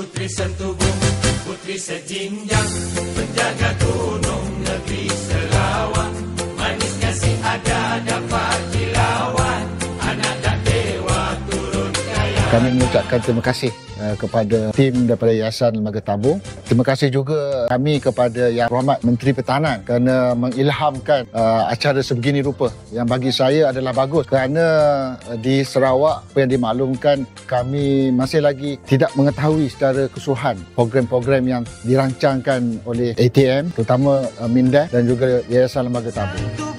Putri Sentubung, putri sejinjang, penjaga gunung negeri Sarawak. Manis kasih ada dapat dilawan, anak dan dewa turun kaya. Kami mengucapkan terima kasih kepada tim daripada Yayasan Lembaga Tabung. Terima kasih juga kami kepada Yang Berhormat Menteri Pertahanan kerana mengilhamkan acara sebegini rupa yang bagi saya adalah bagus kerana di Sarawak apa yang dimaklumkan kami masih lagi tidak mengetahui secara keseluruhan program-program yang dirancangkan oleh ATM terutama Mindah dan juga Yayasan Lembaga Tabung.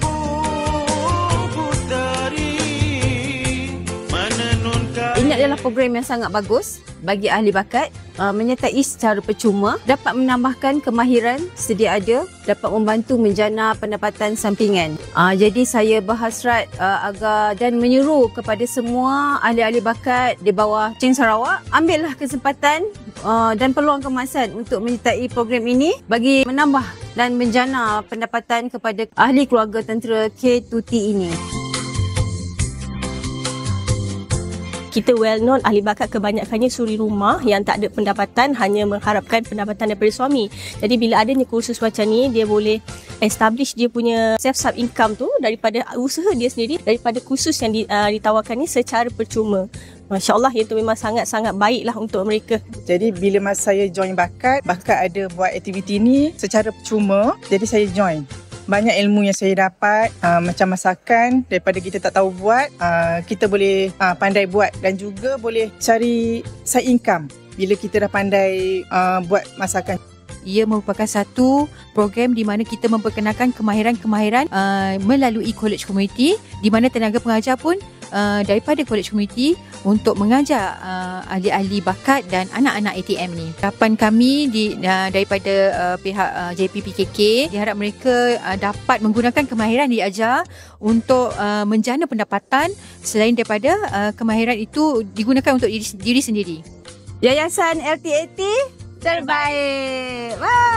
Ini adalah program yang sangat bagus bagi ahli bakat, menyertai secara percuma, dapat menambahkan kemahiran sedia ada, dapat membantu menjana pendapatan sampingan. Jadi saya berhasrat agar dan menyeru kepada semua ahli-ahli bakat di bawah Ceng Sarawak, ambillah kesempatan dan peluang kemasan untuk menyertai program ini bagi menambah dan menjana pendapatan kepada ahli keluarga tentera K2T ini. Kita well known ahli bakat kebanyakannya suri rumah yang tak ada pendapatan, hanya mengharapkan pendapatan daripada suami. Jadi bila adanya kursus macam ni, dia boleh establish dia punya self income tu daripada usaha dia sendiri, daripada kursus yang ditawarkan ni secara percuma. Masya Allah, itu memang sangat-sangat baiklah untuk mereka. Jadi bila masa saya join bakat ada buat aktiviti ni secara percuma, jadi saya join. Banyak ilmu yang saya dapat, macam masakan daripada kita tak tahu buat, kita boleh pandai buat dan juga boleh cari side income bila kita dah pandai buat masakan. Ia merupakan satu program di mana kita memperkenalkan kemahiran-kemahiran melalui college community, di mana tenaga pengajar pun daripada college community untuk mengajar ahli-ahli bakat dan anak-anak ATM ni. Harapan kami daripada pihak JPPKK, diharap mereka dapat menggunakan kemahiran diajar untuk menjana pendapatan selain daripada kemahiran itu digunakan untuk diri sendiri. Yayasan LTAT terbaik. Wah.